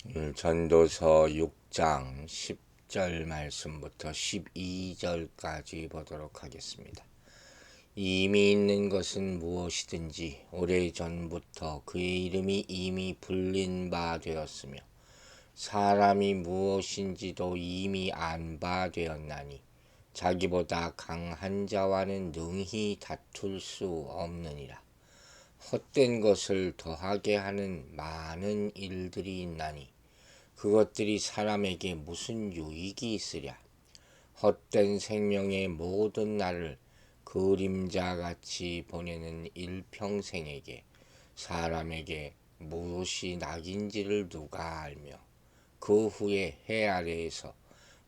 전도서 6장 10절 말씀부터 12절까지 보도록 하겠습니다. 이미 있는 것은 무엇이든지 오래전부터 그의 이름이 이미 불린 바 되었으며 사람이 무엇인지도 이미 안 바 되었나니 자기보다 강한 자와는 능히 다툴 수 없느니라. 헛된 것을 더하게 하는 많은 일들이 있나니 그것들이 사람에게 무슨 유익이 있으랴. 헛된 생명의 모든 날을 그림자같이 보내는 일평생에게 사람에게 무엇이 낙인지를 누가 알며 그 후에 해 아래에서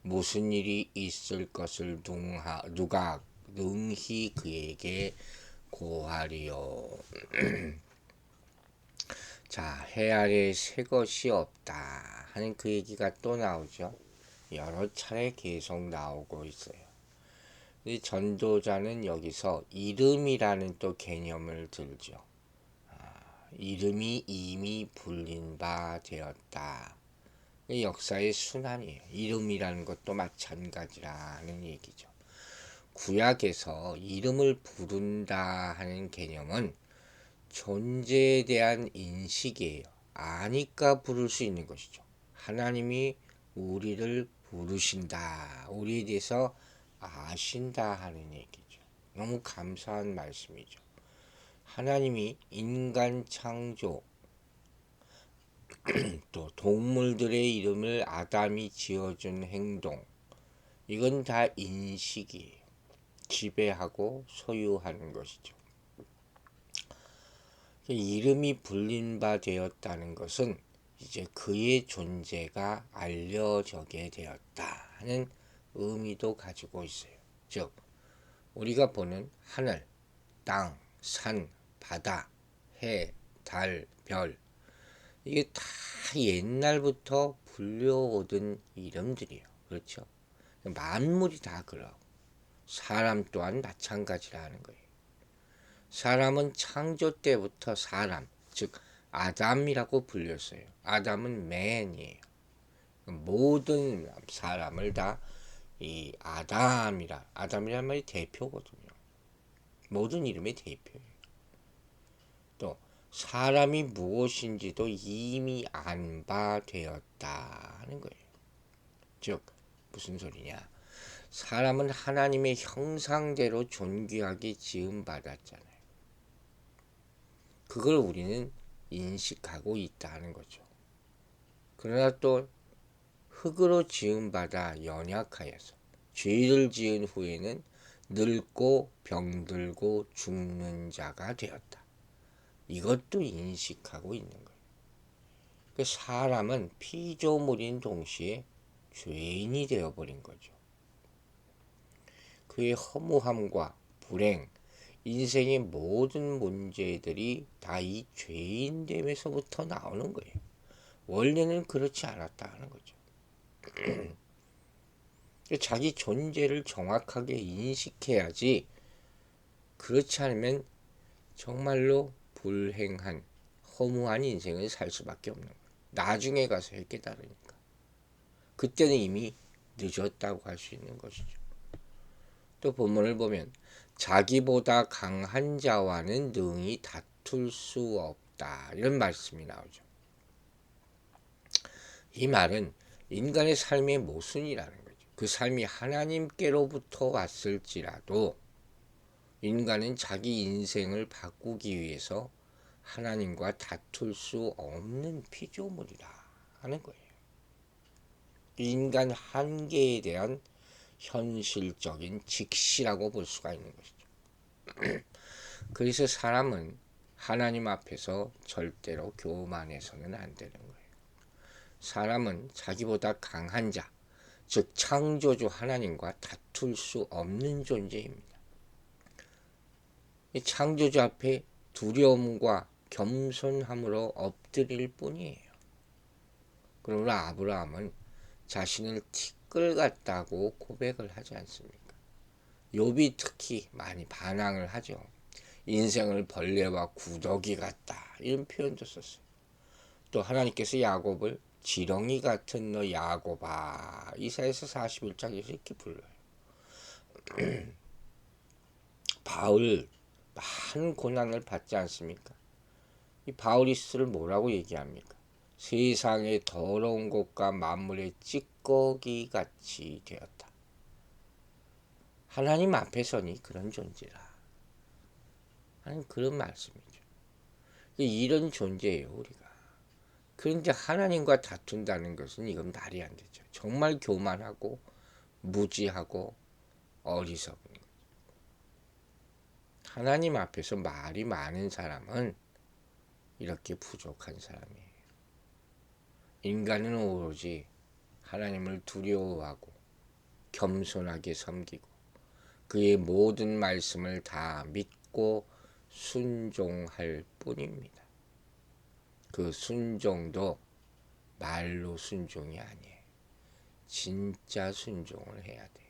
무슨 일이 있을 것을 누가 능히 그에게 고하리요. 자, 해 아래에 새 것이 없다 하는 그 얘기가 또 나오죠. 여러 차례 계속 나오고 있어요. 이 전도자는 여기서 이름이라는 또 개념을 들죠. 이름이 이미 불린 바 되었다. 역사의 순환이에요. 이름이라는 것도 마찬가지라는 얘기죠. 구약에서 이름을 부른다 하는 개념은 존재에 대한 인식이에요. 아니까 부를 수 있는 것이죠. 하나님이 우리를 부르신다. 우리에 대해서 아신다 하는 얘기죠. 너무 감사한 말씀이죠. 하나님이 인간 창조, 또 동물들의 이름을 아담이 지어준 행동, 이건 다 인식이에요. 지배하고 소유하는 것이죠. 이름이 불린 바 되었다는 것은 이제 그의 존재가 알려지게 되었다 하는 의미도 가지고 있어요. 즉 우리가 보는 하늘, 땅, 산, 바다, 해, 달, 별, 이게 다 옛날부터 불려오던 이름들이에요. 그렇죠? 만물이 다 그러고 사람 또한 마찬가지라는 거예요. 사람은 창조 때부터 사람, 즉 아담이라고 불렸어요. 아담은 맨이에요. 모든 사람을 다 이 아담이란 말이 대표거든요. 모든 이름의 대표예요. 또 사람이 무엇인지도 이미 안 바 되었다 하는 거예요. 즉 무슨 소리냐? 사람은 하나님의 형상대로 존귀하게 지음 받았잖아요. 그걸 우리는 인식하고 있다는 거죠. 그러나 또 흙으로 지음받아 연약하여서 죄를 지은 후에는 늙고 병들고 죽는 자가 되었다. 이것도 인식하고 있는 거예요. 사람은 피조물인 동시에 죄인이 되어버린 거죠. 그의 허무함과 불행, 인생의 모든 문제들이 다 이 죄인됨에서부터 나오는 거예요. 원래는 그렇지 않았다는 거죠. 자기 존재를 정확하게 인식해야지, 그렇지 않으면 정말로 불행한 허무한 인생을 살 수밖에 없는 거예요. 나중에 가서 깨달으니까. 그때는 이미 늦었다고 할 수 있는 것이죠. 또 본문을 보면 자기보다 강한 자와는 능히 다툴 수 없다 이런 말씀이 나오죠. 이 말은 인간의 삶의 모순이라는 거죠. 그 삶이 하나님께로부터 왔을지라도 인간은 자기 인생을 바꾸기 위해서 하나님과 다툴 수 없는 피조물이라 하는 거예요. 인간 한계에 대한 현실적인 직시라고 볼 수가 있는 것이죠. 그래서 사람은 하나님 앞에서 절대로 교만해서는 안 되는 거예요. 사람은 자기보다 강한 자, 즉 창조주 하나님과 다툴 수 없는 존재입니다. 이 창조주 앞에 두려움과 겸손함으로 엎드릴 뿐이에요. 그러나 아브라함은 자신을 티끌 같다고 고백을 하지 않습니까? 욥이 특히 많이 반항을 하죠. 인생을 벌레와 구더기 같다 이런 표현도 썼어요. 또 하나님께서 야곱을 지렁이 같은 너 야곱아. 이사야서 41장에서 이렇게 불러요. 바울 많은 고난을 받지 않습니까? 이 바울이스를 뭐라고 얘기합니까? 세상의 더러운 것과 만물의 찌꺼기 같이 되었다. 하나님 앞에서니 그런 존재라 하는 그런 말씀이죠. 이런 존재예요, 우리가. 그런데 하나님과 다툰다는 것은 이건 말이 안 되죠. 정말 교만하고 무지하고 어리석은 거죠. 하나님 앞에서 말이 많은 사람은 이렇게 부족한 사람이에요. 인간은 오로지 하나님을 두려워하고 겸손하게 섬기고 그의 모든 말씀을 다 믿고 순종할 뿐입니다. 그 순종도 말로 순종이 아니에요. 진짜 순종을 해야 돼요.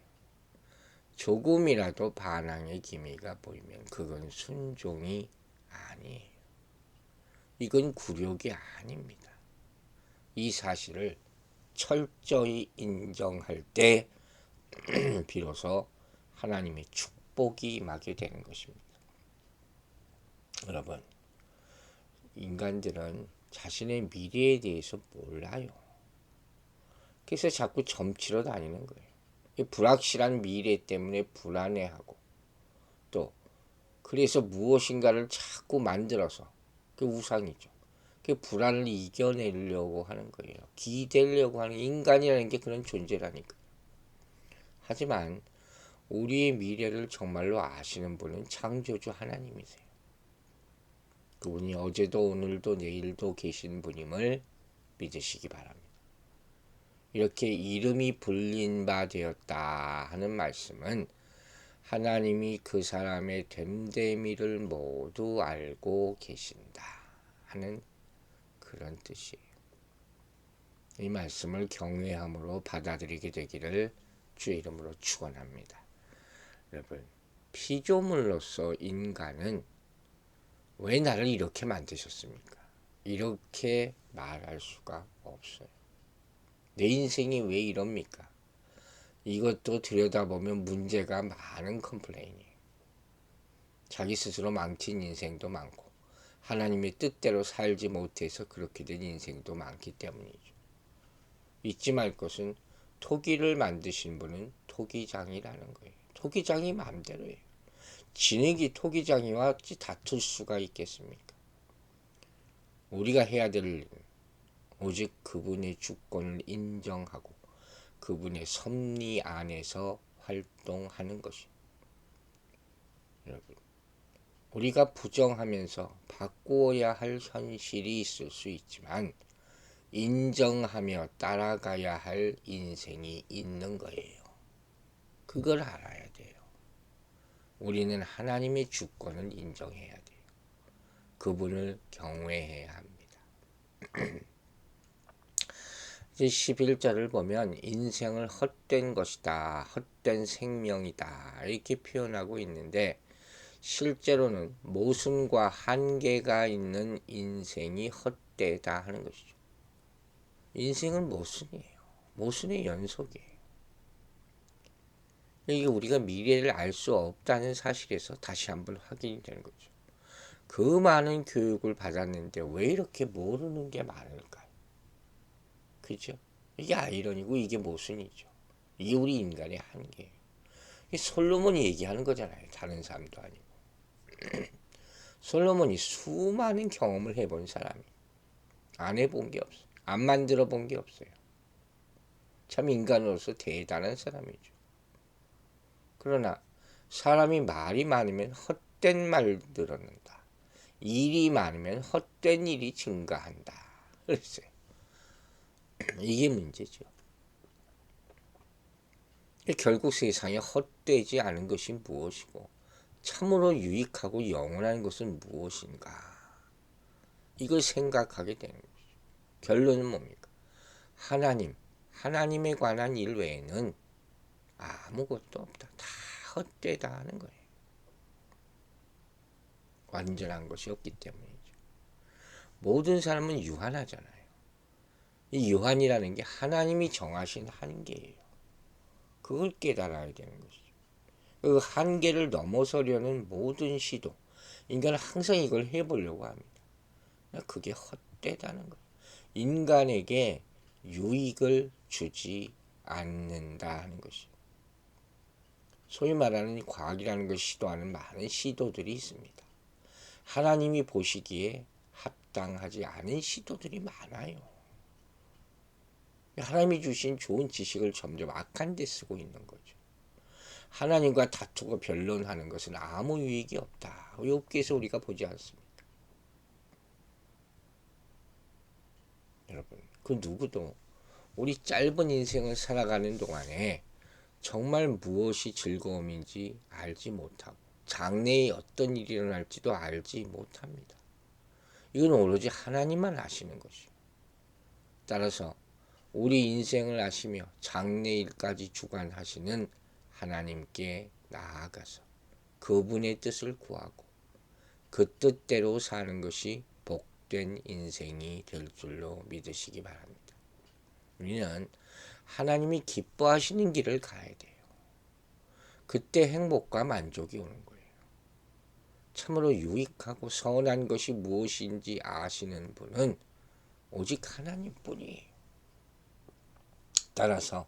조금이라도 반항의 기미가 보이면 그건 순종이 아니에요. 이건 굴욕이 아닙니다. 이 사실을 철저히 인정할 때 비로소 하나님의 축복이 임하게 되는 것입니다. 여러분, 인간들은 자신의 미래에 대해서 몰라요. 그래서 자꾸 점치러 다니는 거예요. 이 불확실한 미래 때문에 불안해하고 또 그래서 무엇인가를 자꾸 만들어서 그 우상이죠. 그 불안을 이겨내려고 하는 거예요. 기대려고 하는 인간이라는 게 그런 존재라니까요. 하지만 우리의 미래를 정말로 아시는 분은 창조주 하나님이세요. 그분이 어제도 오늘도 내일도 계신 분임을 믿으시기 바랍니다. 이렇게 이름이 불린 바 되었다 하는 말씀은 하나님이 그 사람의 됨됨이를 모두 알고 계신다 하는 그런 뜻이에요. 이 말씀을 경외함으로 받아들이게 되기를 주의 이름으로 축원합니다. 여러분, 피조물로서 인간은 왜 나를 이렇게 만드셨습니까? 이렇게 말할 수가 없어요. 내 인생이 왜 이럽니까? 이것도 들여다보면 문제가 많은 컴플레인이에요. 자기 스스로 망친 인생도 많고 하나님의 뜻대로 살지 못해서 그렇게 된 인생도 많기 때문이죠. 잊지 말 것은 토기를 만드신 분은 토기장이라는 거예요. 토기장이 마음대로예요. 진흙이 토기장이와 다툴 수가 있겠습니까? 우리가 해야 될 일은 오직 그분의 주권을 인정하고 그분의 섭리 안에서 활동하는 것이. 여러분, 우리가 부정하면서 바꾸어야 할 현실이 있을 수 있지만 인정하며 따라가야 할 인생이 있는 거예요. 그걸 알아야 돼요. 우리는 하나님의 주권을 인정해야 돼요. 그분을 경외해야 합니다. 이제 11절을 보면 인생을 헛된 것이다, 헛된 생명이다 이렇게 표현하고 있는데 실제로는 모순과 한계가 있는 인생이 헛되다 하는 것이죠. 인생은 모순이에요. 모순의 연속이에요. 이게 우리가 미래를 알 수 없다는 사실에서 다시 한번 확인이 되는 거죠. 그 많은 교육을 받았는데 왜 이렇게 모르는 게 많을까요? 그죠? 이게 아이러니고 이게 모순이죠. 이게 우리 인간의 한계예요. 솔로몬이 얘기하는 거잖아요. 다른 사람도 아니고. 솔로몬이 수많은 경험을 해본 사람이 안 해본 게 없어요. 안 만들어 본 게 없어요. 참 인간으로서 대단한 사람이죠. 그러나 사람이 말이 많으면 헛된 말 늘어난다. 일이 많으면 헛된 일이 증가한다. 그랬어요. 이게 문제죠. 결국 세상에 헛되지 않은 것이 무엇이고 참으로 유익하고 영원한 것은 무엇인가? 이걸 생각하게 되는 거죠. 결론은 뭡니까? 하나님에 관한 일 외에는 아무것도 없다. 다 헛되다 하는 거예요. 완전한 것이 없기 때문이죠. 모든 사람은 유한하잖아요. 이 유한이라는 게 하나님이 정하신 한계예요. 그걸 깨달아야 되는 것이죠. 그 한계를 넘어서려는 모든 시도, 인간은 항상 이걸 해보려고 합니다. 그게 헛되다는 거예요. 인간에게 유익을 주지 않는다 하는 것이죠. 소위 말하는 과학이라는 것을 시도하는 많은 시도들이 있습니다. 하나님이 보시기에 합당하지 않은 시도들이 많아요. 하나님이 주신 좋은 지식을 점점 악한 데 쓰고 있는 거죠. 하나님과 다투고 변론하는 것은 아무 유익이 없다. 욥기에서 우리가 보지 않습니까? 여러분, 그 누구도 우리 짧은 인생을 살아가는 동안에 정말 무엇이 즐거움인지 알지 못하고 장래에 어떤 일이 일어날지도 알지 못합니다. 이건 오로지 하나님만 아시는 것이요. 따라서 우리 인생을 아시며 장래일까지 주관하시는 하나님께 나아가서 그분의 뜻을 구하고 그 뜻대로 사는 것이 복된 인생이 될 줄로 믿으시기 바랍니다. 우리는 하나님이 기뻐하시는 길을 가야 돼요. 그때 행복과 만족이 오는 거예요. 참으로 유익하고 선한 것이 무엇인지 아시는 분은 오직 하나님뿐이에요. 따라서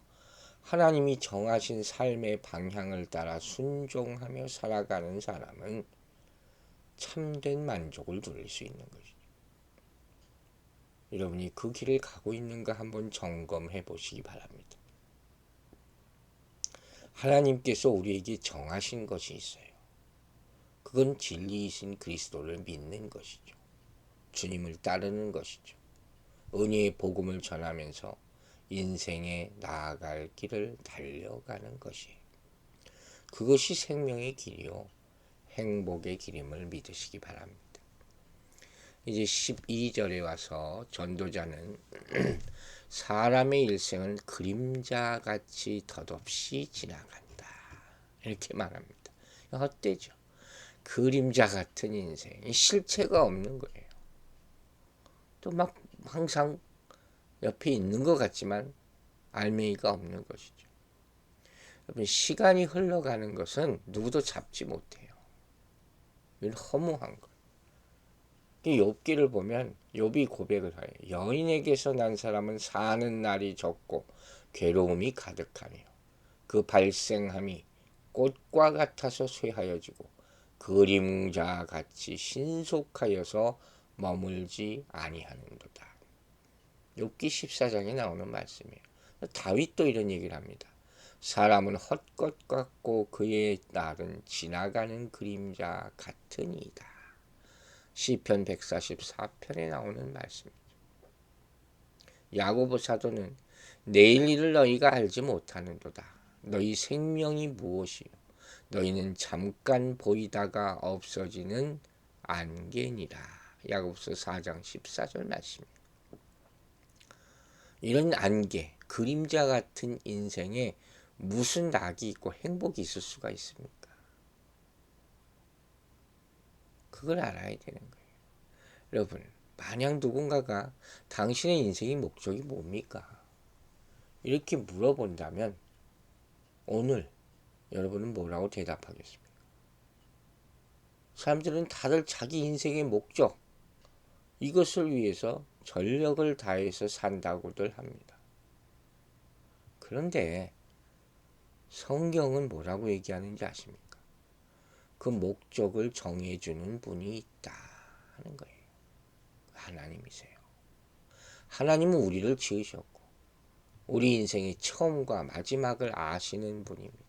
하나님이 정하신 삶의 방향을 따라 순종하며 살아가는 사람은 참된 만족을 누릴 수 있는 것이죠. 여러분이 그 길을 가고 있는가 한번 점검해 보시기 바랍니다. 하나님께서 우리에게 정하신 것이 있어요. 그건 진리이신 그리스도를 믿는 것이죠. 주님을 따르는 것이죠. 은혜의 복음을 전하면서 인생에 나아갈 길을 달려가는 것이에요. 그것이 생명의 길이요 행복의 길임을 믿으시기 바랍니다. 이제 12절에 와서 전도자는 사람의 일생은 그림자같이 덧없이 지나간다. 이렇게 말합니다. 헛되죠. 그림자 같은 인생, 실체가 없는 거예요. 또 막 항상 옆에 있는 것 같지만 알맹이가 없는 것이죠. 여러분, 시간이 흘러가는 것은 누구도 잡지 못해요. 이건 허무한 거예요. 욥기를 보면 욥이 고백을 해요. 여인에게서 난 사람은 사는 날이 적고 괴로움이 가득하며 그 발생함이 꽃과 같아서 쇠하여지고 그림자 같이 신속하여서 머물지 아니하는도다. 욥기 14장에 나오는 말씀이에요. 다윗도 이런 얘기를 합니다. 사람은 헛것 같고 그의 날은 지나가는 그림자 같으니이다. 시편 144편에 나오는 말씀이죠. 야고보 사도는 내일 일을 너희가 알지 못하는도다. 너희 생명이 무엇이요? 너희는 잠깐 보이다가 없어지는 안개니라. 야고보서 4장 14절 말씀입니다. 이런 안개, 그림자 같은 인생에 무슨 낙이 있고 행복이 있을 수가 있습니까? 그걸 알아야 되는 거예요. 여러분, 만약 누군가가 당신의 인생의 목적이 뭡니까? 이렇게 물어본다면 오늘 여러분은 뭐라고 대답하겠습니까? 사람들은 다들 자기 인생의 목적, 이것을 위해서 전력을 다해서 산다고들 합니다. 그런데 성경은 뭐라고 얘기하는지 아십니까? 그 목적을 정해주는 분이 있다 하는 거예요. 하나님이세요. 하나님은 우리를 지으셨고 우리 인생의 처음과 마지막을 아시는 분입니다.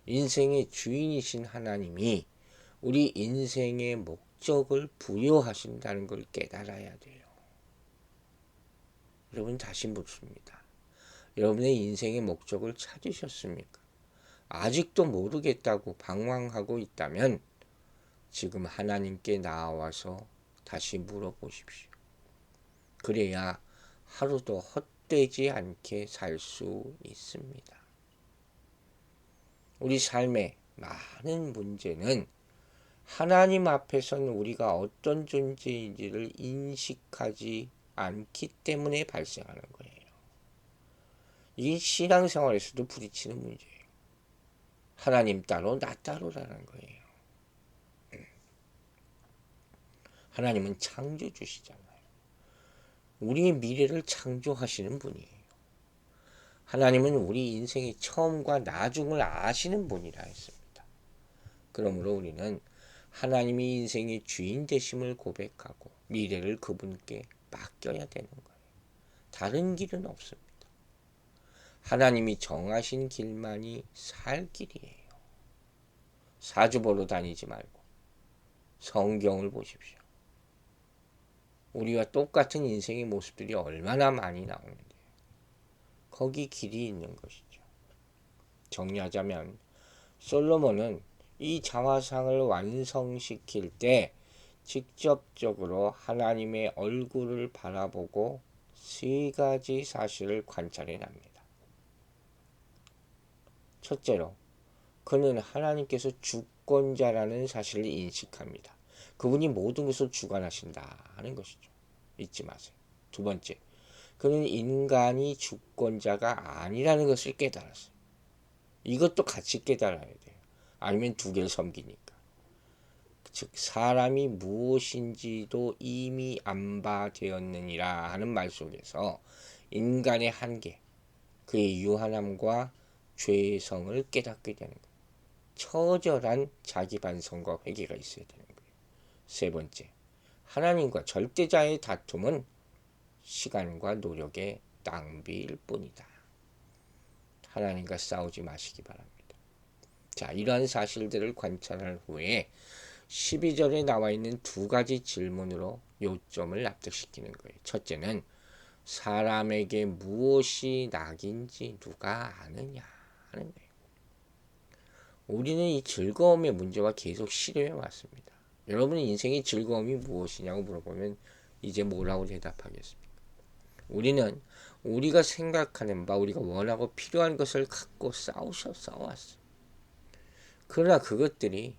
인생의 주인이신 하나님이 우리 인생의 목적을 부여하신다는 걸 깨달아야 돼요. 여러분, 다시 묻습니다. 여러분의 인생의 목적을 찾으셨습니까? 아직도 모르겠다고 방황하고 있다면 지금 하나님께 나와서 다시 물어보십시오. 그래야 하루도 헛되지 않게 살 수 있습니다. 우리 삶의 많은 문제는 하나님 앞에서는 우리가 어떤 존재인지를 인식하지 않기 때문에 발생하는 거예요. 이게 신앙생활에서도 부딪히는 문제예요. 하나님 따로 나 따로라는 거예요. 하나님은 창조주시잖아요. 우리의 미래를 창조하시는 분이에요. 하나님은 우리 인생의 처음과 나중을 아시는 분이라 했습니다. 그러므로 우리는 하나님이 인생의 주인 되심을 고백하고 미래를 그분께 맡겨야 되는 거예요. 다른 길은 없습니다. 하나님이 정하신 길만이 살 길이에요. 사주 보러 다니지 말고 성경을 보십시오. 우리와 똑같은 인생의 모습들이 얼마나 많이 나오는데 거기 길이 있는 것이죠. 정리하자면 솔로몬은 이 자화상을 완성시킬 때 직접적으로 하나님의 얼굴을 바라보고 세 가지 사실을 관찰해 납니다. 첫째로, 그는 하나님께서 주권자라는 사실을 인식합니다. 그분이 모든 것을 주관하신다 하는 것이죠. 잊지 마세요. 두 번째, 그는 인간이 주권자가 아니라는 것을 깨달았어요. 이것도 같이 깨달아야 돼요. 아니면 두 개를 섬기니까. 즉 사람이 무엇인지도 이미 안바되었느니라 하는 말 속에서 인간의 한계, 그의 유한함과 죄성을 깨닫게 되는 거예요. 처절한 자기 반성과 회개가 있어야 되는 거예요. 세 번째, 하나님과 절대자의 다툼은 시간과 노력의 낭비일 뿐이다. 하나님과 싸우지 마시기 바랍니다. 자, 이러한 사실들을 관찰한 후에 12절에 나와 있는 두 가지 질문으로 요점을 납득시키는 거예요. 첫째는 사람에게 무엇이 낙인지 누가 아느냐 하는 거예요. 우리는 이 즐거움의 문제와 계속 시도해 왔습니다. 여러분의 인생의 즐거움이 무엇이냐고 물어보면 이제 뭐라고 대답하겠습니까? 우리는 우리가 생각하는 바, 우리가 원하고 필요한 것을 갖고 싸워왔어요. 그러나 그것들이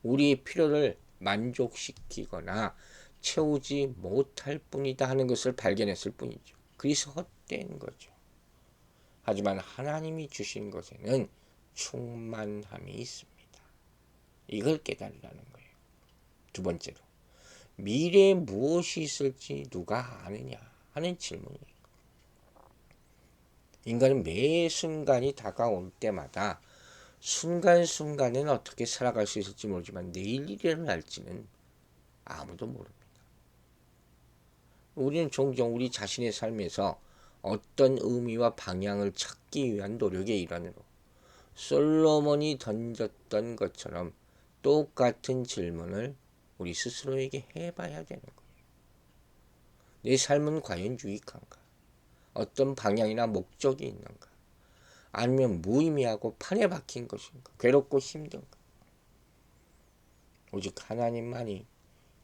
우리의 필요를 만족시키거나 채우지 못할 뿐이다 하는 것을 발견했을 뿐이죠. 그래서 헛된 거죠. 하지만 하나님이 주신 것에는 충만함이 있습니다. 이걸 깨달으라는 거예요. 두 번째로, 미래에 무엇이 있을지 누가 아느냐 하는 질문이에요. 인간은 매 순간이 다가올 때마다 순간순간에는 어떻게 살아갈 수 있을지 모르지만 내일 일이 일어날지는 아무도 모릅니다. 우리는 종종 우리 자신의 삶에서 어떤 의미와 방향을 찾기 위한 노력의 일환으로 솔로몬이 던졌던 것처럼 똑같은 질문을 우리 스스로에게 해봐야 되는 거예요. 내 삶은 과연 유익한가? 어떤 방향이나 목적이 있는가? 아니면 무의미하고 판에 박힌 것인가? 괴롭고 힘든가? 오직 하나님만이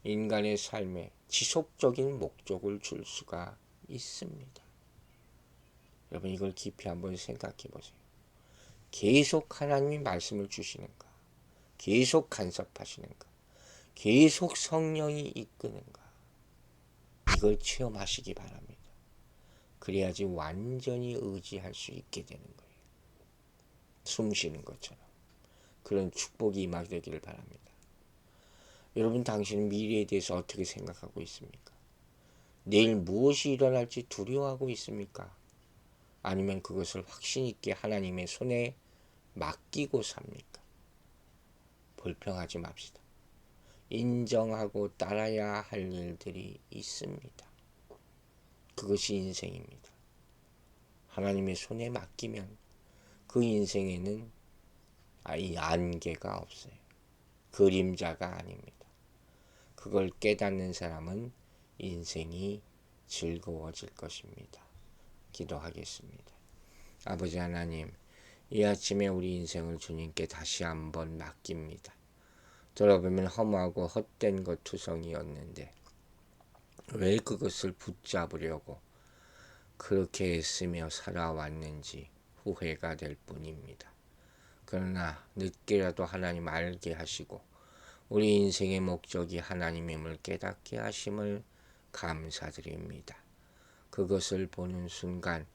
인간의 삶에 지속적인 목적을 줄 수가 있습니다. 여러분, 이걸 깊이 한번 생각해 보세요. 계속 하나님이 말씀을 주시는가? 계속 간섭하시는가? 계속 성령이 이끄는가? 이걸 체험하시기 바랍니다. 그래야지 완전히 의지할 수 있게 되는 거예요. 숨 쉬는 것처럼. 그런 축복이 임하게 되기를 바랍니다. 여러분, 당신은 미래에 대해서 어떻게 생각하고 있습니까? 내일 무엇이 일어날지 두려워하고 있습니까? 아니면 그것을 확신 있게 하나님의 손에 맡기고 삽니까? 불평하지 맙시다. 인정하고 따라야 할 일들이 있습니다. 그것이 인생입니다. 하나님의 손에 맡기면 그 인생에는 이 안개가 없어요. 그림자가 아닙니다. 그걸 깨닫는 사람은 인생이 즐거워질 것입니다. 기도하겠습니다. 아버지 하나님, 이 아침에 우리 인생을 주님께 다시 한번 맡깁니다. 돌아보면 허무하고 헛된 것 투성이었는데 왜 그것을 붙잡으려고 그렇게 애쓰며 살아왔는지 후회가 될 뿐입니다. 그러나 늦게라도 하나님 알게 하시고 우리 인생의 목적이 하나님임을 깨닫게 하심을 감사드립니다. 그것을 보는 순간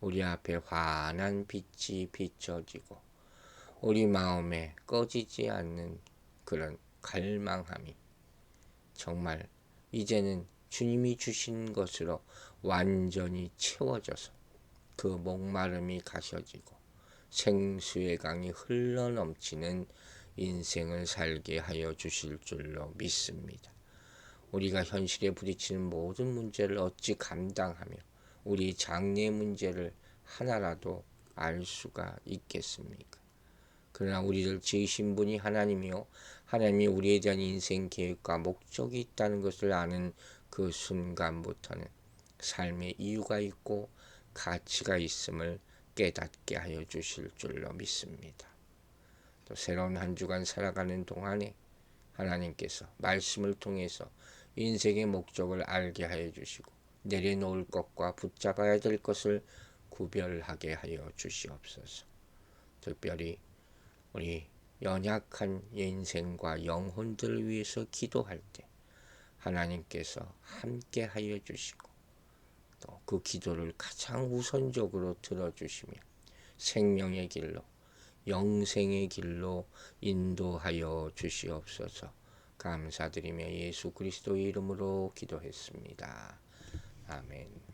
우리 앞에 환한 빛이 비춰지고 우리 마음에 꺼지지 않는 그런 갈망함이 정말 이제는 주님이 주신 것으로 완전히 채워져서 그 목마름이 가셔지고 생수의 강이 흘러넘치는 인생을 살게 하여 주실 줄로 믿습니다. 우리가 현실에 부딪히는 모든 문제를 어찌 감당하며 우리 장래 문제를 하나라도 알 수가 있겠습니까? 그러나 우리를 지으신 분이 하나님이요 하나님이 우리에 대한 인생 계획과 목적이 있다는 것을 아는 그 순간부터는 삶의 이유가 있고 가치가 있음을 깨닫게 하여 주실 줄로 믿습니다. 또 새로운 한 주간 살아가는 동안에 하나님께서 말씀을 통해서 인생의 목적을 알게 하여 주시고 내려놓을 것과 붙잡아야 될 것을 구별하게 하여 주시옵소서. 특별히 우리 연약한 인생과 영혼들을 위해서 기도할 때 하나님께서 함께 하여 주시고 또 그 기도를 가장 우선적으로 들어주시며 생명의 길로 영생의 길로 인도하여 주시옵소서. 감사드리며 예수 그리스도의 이름으로 기도했습니다. 아멘.